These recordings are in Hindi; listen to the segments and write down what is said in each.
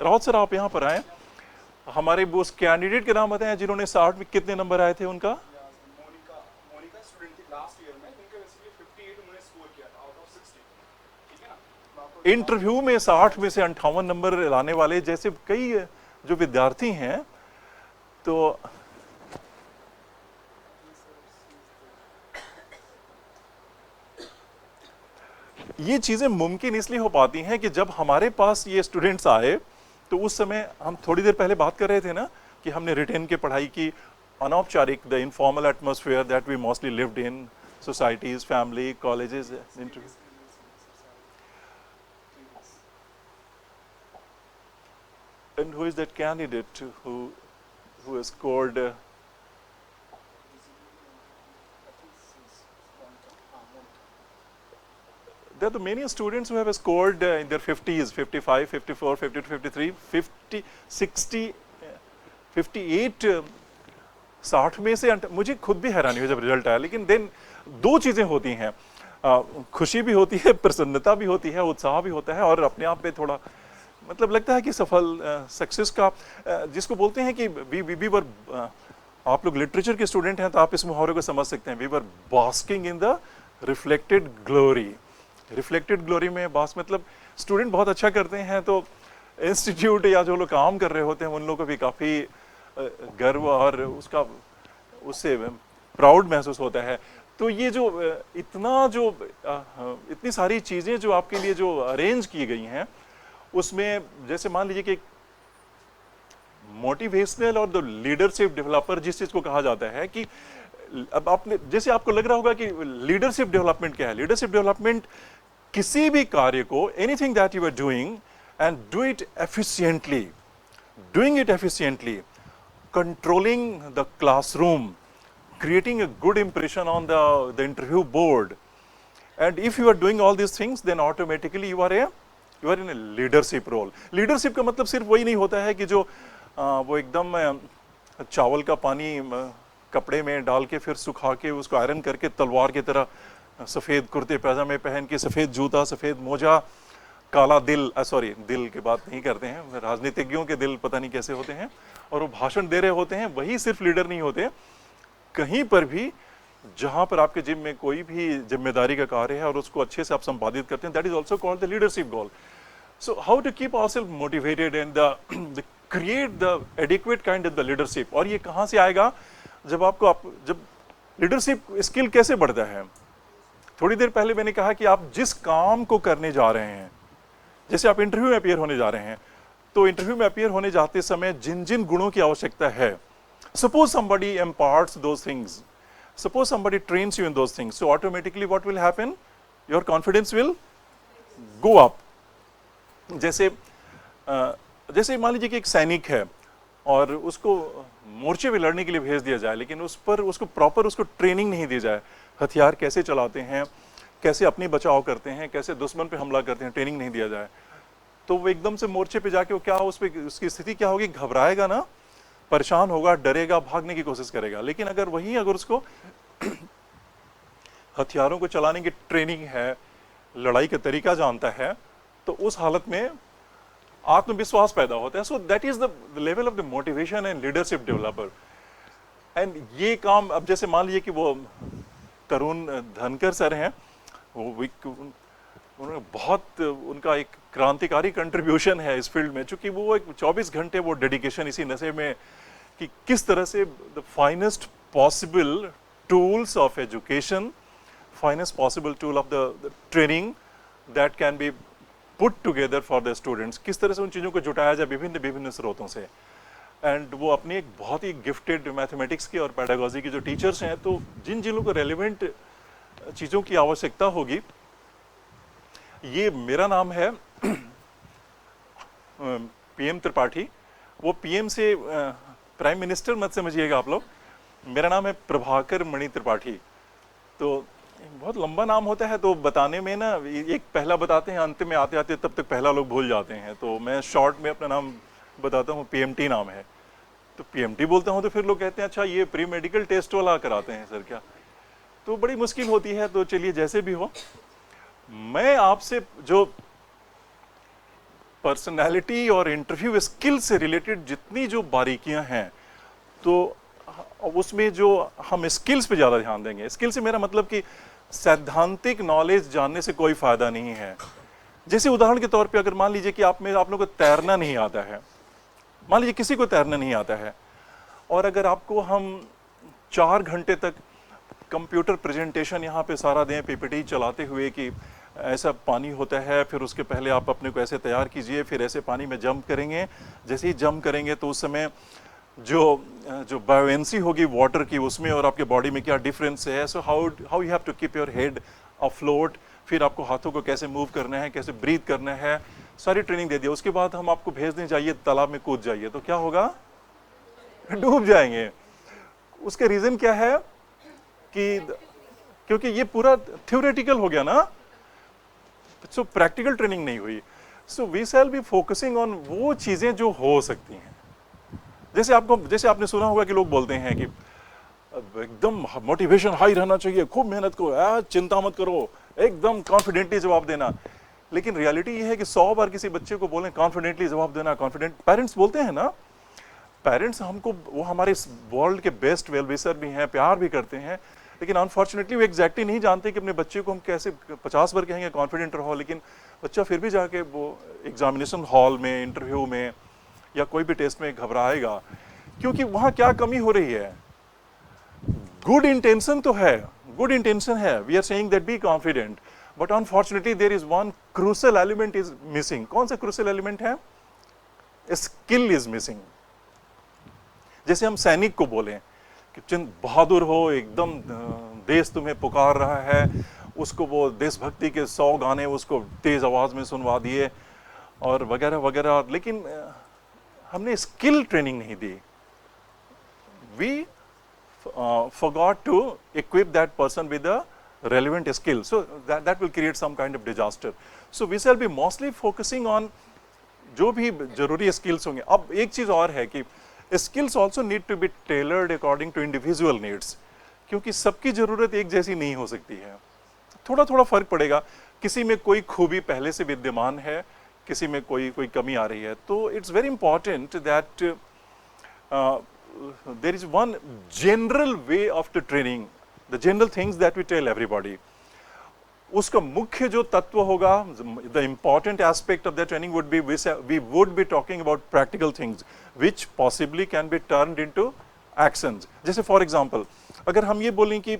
राउत सर आप यहाँ पर आए, हमारे उस कैंडिडेट के नाम बताएं जिन्होंने 60 में कितने नंबर आए थे उनका? मोनिका, मोनिका स्टूडेंट थी लास्ट ईयर में, उनके बेसिकली 58 उन्होंने स्कोर किया था आउट ऑफ 60, ठीक है ना। मैं आपको इंटरव्यू में 60 में से 58 नंबर लाने वाले जैसे कई जो विद्यार्थी हैं, तो ये चीजें मुमकिन इसलिए हो पाती हैं कि जब हमारे पास ये स्टूडेंट्स आए, तो उस समय हम थोड़ी देर पहले बात कर रहे थे ना कि हमने रिटेन की पढ़ाई की, अनौपचारिक, the informal atmosphere that we mostly lived in societies, family, colleges, interview. And who is that candidate who has scored? There are many students who have scored in their 50s, 55, 54, 52, 53, 50, 60, 58, 60 में से मुझे खुद भी हैरानी हुई जब रिजल्ट आया। लेकिन देन दो चीज़ें होती हैं, खुशी भी होती है, प्रसन्नता भी होती है, उत्साह भी होता है, और अपने आप में थोड़ा मतलब लगता है कि सफल सक्सेस का जिसको बोलते हैं कि वी वर, आप लोग लिटरेचर के स्टूडेंट हैं तो आप इस मुहावरे को समझ सकते हैं, we were basking in the reflected glory. Reflected glory में बास मतलब स्टूडेंट बहुत अच्छा करते हैं तो इंस्टीट्यूट या जो लोग काम कर रहे होते हैं उन लोगों को भी काफ़ी गर्व और उसका उससे प्राउड महसूस होता है। तो ये जो इतनी सारी चीज़ें जो आपके लिए जो अरेंज की गई हैं, उसमें जैसे मान लीजिए कि मोटिवेशनल और द लीडरशिप डेवलपर जिस चीज़ को कहा जाता है कि अब आपने जैसे आपको लग रहा होगा कि लीडरशिप डेवलपमेंट क्या है। लीडरशिप डेवलपमेंट किसी भी कार्य को, anything that you are doing and do it efficiently, doing it efficiently, controlling the classroom, creating a good impression on the interview board, and if you are doing all these things then automatically you are in a leadership role. leadership का मतलब सिर्फ वही नहीं होता है कि जो वो एकदम चावल का पानी कपड़े में डाल के फिर सुखा के उसको आयरन करके तलवार की तरह सफ़ेद कुर्ते पैजामे पहन के, सफ़ेद जूता, सफ़ेद मोजा, काला दिल, सॉरी दिल की बात नहीं करते हैं, राजनीतिज्ञों के दिल पता नहीं कैसे होते हैं, और वो भाषण दे रहे होते हैं, वही सिर्फ लीडर नहीं होते। कहीं पर भी जहां पर आपके जिम में कोई भी जिम्मेदारी का कार्य है और उसको अच्छे से आप संपादित करते हैं, that is also called the leadership goal. So how to keep ourself motivated and the create the adequate kind of the leadership. और ये कहां से आएगा? जब लीडरशिप स्किल कैसे बढ़ता है? थोड़ी देर पहले मैंने कहा कि आप जिस काम को करने जा रहे हैं, जैसे आप इंटरव्यू में अपीयर होने जा रहे हैं, तो इंटरव्यू में अपीयर होने जाते समय जिन जिन गुणों की आवश्यकता है, suppose somebody imparts those things, suppose somebody trains you in those things, so automatically what will happen? Your confidence will go up. जैसे मान लीजिए कि एक सैनिक है और उसको मोर्चे पे लड़ने के लिए भेज दिया जाए, लेकिन उस पर उसको प्रॉपर ट्रेनिंग नहीं दी जाए, हथियार कैसे चलाते हैं, कैसे अपनी बचाव करते हैं, कैसे दुश्मन पे हमला करते हैं, ट्रेनिंग नहीं दिया जाए, तो वो एकदम से मोर्चे पे जाके वो क्या उसकी स्थिति क्या होगी? घबराएगा ना, परेशान होगा, डरेगा, भागने की कोशिश करेगा। लेकिन अगर उसको हथियारों को चलाने की ट्रेनिंग है, लड़ाई का तरीका जानता है, तो उस हालत में आत्मविश्वास पैदा होता है। So that is the level of the motivation and leadership developer. And ये काम अब जैसे मान लीजिए कि वो तरुण धनकर सर हैं, उन्होंने बहुत उनका एक क्रांतिकारी कंट्रीब्यूशन है इस फील्ड में, चूंकि वो एक 24 घंटे वो डेडिकेशन इसी नशे में कि किस तरह से the finest possible tools of education, finest possible tool of the training that can be put together for the students, किस तरह से उन चीज़ों को जुटाया जाए विभिन्न स्रोतों से। एंड वो अपनी एक बहुत ही गिफ्टेड मैथमेटिक्स की और पेडागोजी की जो टीचर्स हैं, तो जिन जिन लोगों को रेलिवेंट चीज़ों की आवश्यकता होगी, ये मेरा नाम है पीएम त्रिपाठी, वो पीएम से प्राइम मिनिस्टर मत समझिएगा आप लोग, मेरा नाम है प्रभाकर मणि त्रिपाठी। तो बहुत लंबा नाम होता है, तो बताने में ना एक पहला बताते हैं, अंत में आते आते तब तक पहला लोग भूल जाते हैं, तो मैं शॉर्ट में अपना नाम बताता हूँ, पीएमटी नाम है। तो पीएमटी बोलता हूँ तो फिर लोग कहते हैं अच्छा ये प्री मेडिकल टेस्ट वाला कराते हैं सर क्या? तो बड़ी मुश्किल होती है। तो चलिए जैसे भी हो, मैं आपसे जो पर्सनालिटी और इंटरव्यू स्किल से रिलेटेड जितनी जो बारीकियां हैं, तो उसमें जो हम स्किल्स पे ज़्यादा ध्यान देंगे। स्किल से मेरा मतलब कि सैद्धांतिक नॉलेज जानने से कोई फ़ायदा नहीं है। जैसे उदाहरण के तौर पे अगर मान लीजिए कि आप लोगों को तैरना नहीं आता है, मान लीजिए किसी को तैरना नहीं आता है, और अगर आपको हम 4 घंटे तक कंप्यूटर प्रेजेंटेशन यहाँ पे सारा दें पीपीटी चलाते हुए कि ऐसा पानी होता है, फिर उसके पहले आप अपने को ऐसे तैयार कीजिए, फिर ऐसे पानी में जंप करेंगे, जैसे ही जंप करेंगे तो उस समय जो बायोएंसी होगी वाटर की उसमें और आपके बॉडी में क्या डिफरेंस है, so how you have to keep your head afloat, फिर आपको हाथों को कैसे मूव करना है, कैसे ब्रीथ करना है, सारी ट्रेनिंग दे दिया। उसके बाद हम आपको भेज दें जाइए तालाब में कूद जाइए, तो क्या होगा? डूब जाएंगे। उसका रीजन क्या है कि क्योंकि ये पूरा थ्योरेटिकल हो गया ना, सो प्रैक्टिकल ट्रेनिंग नहीं हुई। So we shall be focusing on वो चीजें जो हो सकती हैं। जैसे आपने सुना होगा कि लोग बोलते हैं कि एकदम मोटिवेशन हाई रहना चाहिए, खूब मेहनत करो, चिंता मत करो, एकदम कॉन्फिडेंटली जवाब देना। लेकिन रियलिटी ये है कि 100 बार किसी बच्चे को बोलें कॉन्फिडेंटली जवाब देना, कॉन्फिडेंट, पेरेंट्स बोलते हैं ना, पेरेंट्स हमको, वो हमारे वर्ल्ड के बेस्ट वेल विशर भी हैं, प्यार भी करते हैं, लेकिन अनफॉर्चुनेटली वो एग्जैक्टली नहीं जानते कि अपने बच्चे को हम कैसे 50 बार कहेंगे कॉन्फिडेंट रहो, लेकिन बच्चा फिर भी जाके वो एग्जामिनेशन हॉल में, इंटरव्यू में या कोई भी टेस्ट में घबराएगा। क्योंकि वहां क्या कमी हो रही है? गुड इंटेंशन तो है, गुड इंटेंशन है, we are saying that be confident, but unfortunately there is one crucial element is missing. कौन सा क्रूशियल एलिमेंट है? Skill is missing. जैसे हम सैनिक को बोलें कि चिंत बहादुर हो, एकदम देश तुम्हें पुकार रहा है, उसको वो देशभक्ति के 100 गाने उसको तेज आवाज में सुनवा दिए और वगैरह वगैरह, लेकिन हमने स्किल ट्रेनिंग नहीं दी। We forgot to equip that person with the relevant skill, so that will create some kind of disaster. So we shall be mostly focusing on जो भी जरूरी स्किल्स होंगे। अब एक चीज और है कि skills also need to be tailored according to individual needs, क्योंकि सबकी जरूरत एक जैसी नहीं हो सकती है, थोड़ा थोड़ा फर्क पड़ेगा। किसी में कोई खूबी पहले से विद्यमान है, किसी में कोई कमी आ रही है, तो it's very important that there is one general way of the training, the general things that we tell everybody. उसका मुख्य जो तत्व होगा, the important aspect of the training would be we would be talking about practical things which possibly can be turned into actions. जैसे for example, अगर हम ये बोलें कि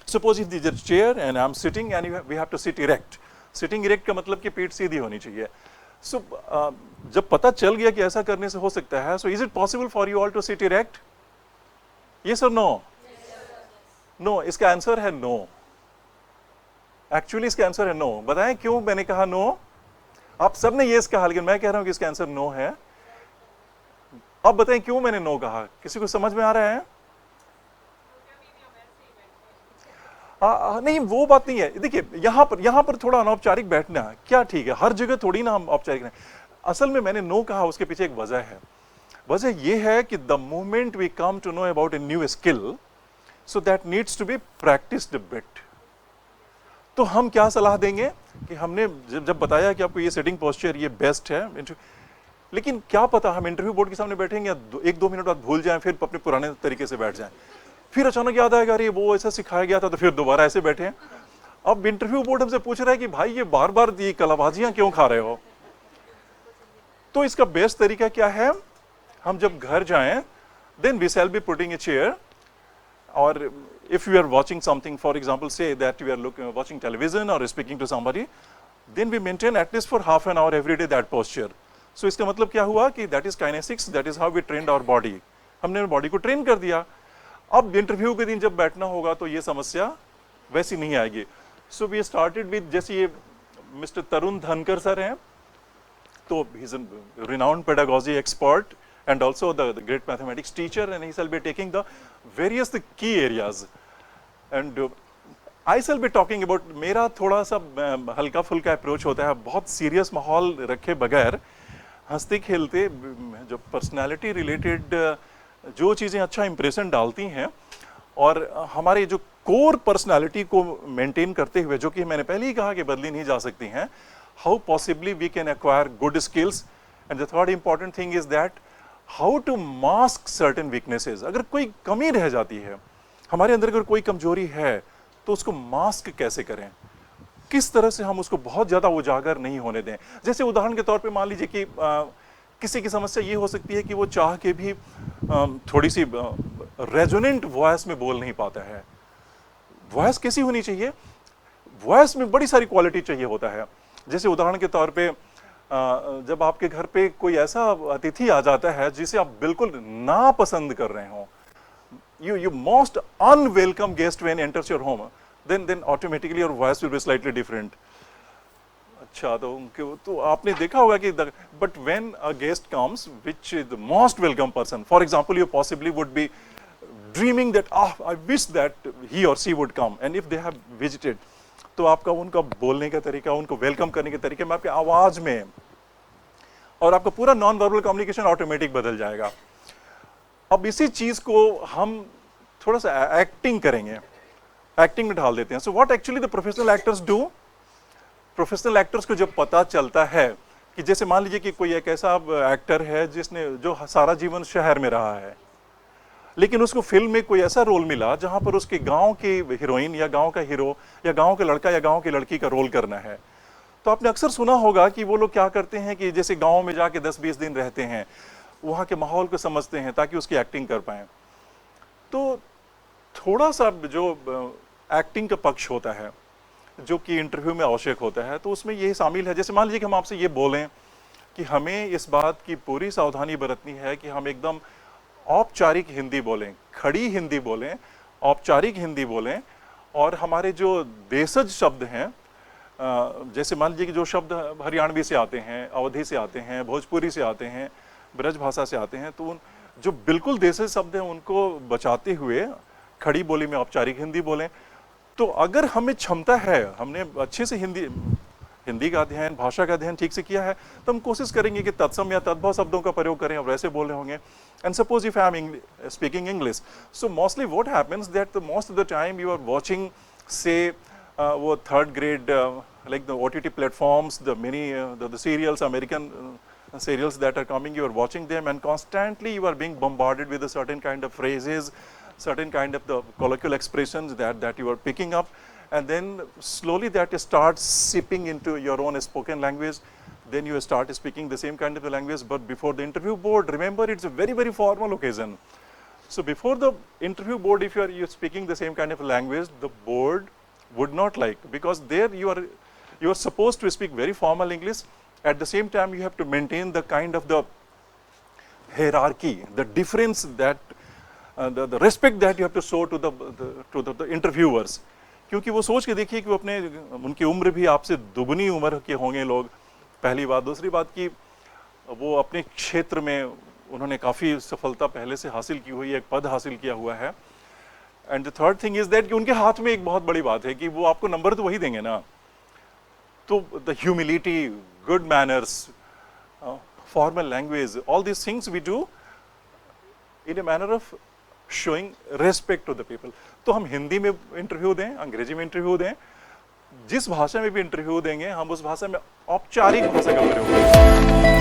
suppose if there is a chair and I am sitting and we have to sit erect. Sitting erect का मतलब कि पीठ सीधी होनी चाहिए। So, जब पता चल गया कि ऐसा करने से हो सकता है, so is it possible for you all to sit erect? Yes or no? No, इसका आंसर है no. Actually इसका आंसर है no. बताएं क्यों मैंने कहा no? आप सब ने yes कहा, लेकिन मैं कह रहा हूं कि इसका आंसर no है। अब बताएं क्यों मैंने no कहा? किसी को समझ में आ रहा है? नहीं, वो बात नहीं है। देखिए यहाँ पर थोड़ा अनौपचारिक बैठना क्या ठीक है, हर जगह थोड़ी ना हम औपचारिक रहें। असल में मैंने नो कहा, उसके पीछे एक वजह है। वजह ये है कि the moment we come to know about a new skill, so that needs to be practised a bit. तो हम क्या सलाह देंगे कि हमने जब बताया कि आपको ये सिटिंग पोस्चर ये बेस्ट है, लेकिन क्या पता हम इंटरव्यू बोर्ड के सामने बैठेंगे, 1-2 मिनट बाद भूल जाएं, फिर अपने पुराने तरीके से बैठ जाएं, फिर अचानक याद आएगा अरे वो ऐसा सिखाया गया था, तो फिर दोबारा ऐसे बैठे। अब इंटरव्यू बोर्ड हमसे पूछ रहा है कि भाई ये बार बार ये कलाबाजियां क्यों खा रहे हो? तो इसका बेस्ट तरीका क्या है? हम जब घर जाएं, then we shall be putting a chair, और if you are watching something, for example, say that you are watching television or speaking to somebody, then we maintain at least for half an hour every day that posture. So इसका मतलब क्या हुआ कि that is kinesics, that is how we trained our body. हमने बॉडी को ट्रेन कर दिया। अब इंटरव्यू के दिन जब बैठना होगा तो ये समस्या वैसी नहीं आएगी। सो वी स्टार्टेड विद, जैसे ये मिस्टर तरुण धनकर सर हैं, तो he is a renowned pedagogy expert and also the great mathematics teacher, and he shall be taking the various the key areas, and I shall be talking about, मेरा थोड़ा सा हल्का फुल्का अप्रोच होता है, बहुत सीरियस माहौल रखे बगैर, हंसते खेलते, जो पर्सनालिटी रिलेटेड जो चीज़ें अच्छा इंप्रेशन डालती हैं और हमारे जो कोर पर्सनालिटी को मेंटेन करते हुए, जो कि मैंने पहले ही कहा कि बदली नहीं जा सकती हैं, how possibly we can acquire good skills, and the third important thing is that how to mask certain weaknesses. अगर कोई कमी रह जाती है, हमारे अंदर अगर कोई कमजोरी है, तो उसको मास्क कैसे करें, किस तरह से हम उसको बहुत ज़्यादा उजागर नहीं होने दें। जैसे उदाहरण के तौर पे मान लीजिए कि किसी की समस्या ये हो सकती है कि वो चाह के भी थोड़ी सी रेजोनेंट वॉइस में बोल नहीं पाता है। वॉइस कैसी होनी चाहिए? वॉइस में बड़ी सारी क्वालिटी चाहिए होता है। जैसे उदाहरण के तौर पे जब आपके घर पे कोई ऐसा अतिथि आ जाता है जिसे आप बिल्कुल नापसंद कर रहे हो, you most unwelcome guest when enters your home, then automatically your voice will be slightly different. अच्छा, तो आपने देखा होगा कि but when a guest comes which is the most welcome person, for example, you possibly would be dreaming that I wish that he or she would come, and if they have visited, तो आपका उनका बोलने का तरीका, उनको वेलकम करने के तरीके में, आपकी आवाज में, और आपका पूरा नॉन वर्बल कम्युनिकेशन ऑटोमेटिक बदल जाएगा। अब इसी चीज को हम थोड़ा सा एक्टिंग करेंगे, एक्टिंग में ढाल देते हैं। So what actually the professional actors do, professional actors को जब पता चलता है कि जैसे मान लीजिए कि कोई एक ऐसा एक्टर है जो सारा जीवन शहर में रहा है, लेकिन उसको फिल्म में कोई ऐसा रोल मिला जहां पर उसके गांव की हीरोइन या गांव का हीरो या गांव के लड़का या गांव की लड़की का रोल करना है, तो आपने अक्सर सुना होगा कि वो लोग क्या करते हैं कि जैसे गांव में जाके 10-20 दिन रहते हैं, वहाँ के माहौल को समझते हैं ताकि उसकी एक्टिंग कर पाएं। तो थोड़ा सा जो एक्टिंग का पक्ष होता है जो कि इंटरव्यू में आवश्यक होता है, तो उसमें ये शामिल है। जैसे मान लीजिए कि हम आपसे ये बोलें कि हमें इस बात की पूरी सावधानी बरतनी है कि हम एकदम औपचारिक हिंदी बोलें, खड़ी हिंदी बोलें, औपचारिक हिंदी बोलें, और हमारे जो देशज शब्द हैं, जैसे मान लीजिए कि जो शब्द हरियाणवी से आते हैं, अवधी से आते हैं, भोजपुरी से आते हैं, ब्रज भाषा से आते हैं, तो उन जो बिल्कुल देशज शब्द हैं उनको बचाते हुए खड़ी बोली में औपचारिक हिंदी बोलें। तो अगर हमें क्षमता है, हमने अच्छे से हिंदी का अध्ययन, भाषा का अध्ययन ठीक से किया है, तो हम कोशिश करेंगे कि तत्सम या तद्भव शब्दों का प्रयोग करें और वैसे बोल रहे होंगे। And suppose if I am speaking English, so mostly what happens that most of the time you are watching say वो third grade like the OTT platforms, the serials, American serials that are coming, you are watching them, and constantly you are being bombarded with a certain kind of phrases, certain kind of the colloquial expressions that you are picking up, and then slowly that starts seeping into your own spoken language. Then you start speaking the same kind of a language, but before the interview board, remember it's a very, very formal occasion. So before the interview board, if you're speaking the same kind of language, the board would not like, because there you are supposed to speak very formal English. At the same time, you have to maintain the kind of the hierarchy, the difference that the respect that you have to show to the interviewers. क्योंकि वो सोच के देखिए कि वो उनकी उम्र भी आपसे दुगनी उम्र के होंगे लोग, पहली बात। दूसरी बात कि वो अपने क्षेत्र में उन्होंने काफ़ी सफलता पहले से हासिल की हुई है, एक पद हासिल किया हुआ है। And the third thing is that कि उनके हाथ में एक बहुत बड़ी बात है कि वो आपको नंबर तो वही देंगे ना। तो the humility, good manners, formal language, all this things we do in a manner of showing respect to the people. तो हम हिंदी में इंटरव्यू दें, अंग्रेजी में इंटरव्यू दें, जिस भाषा में भी इंटरव्यू देंगे हम उस भाषा में औपचारिक भाषा का प्रयोग करें।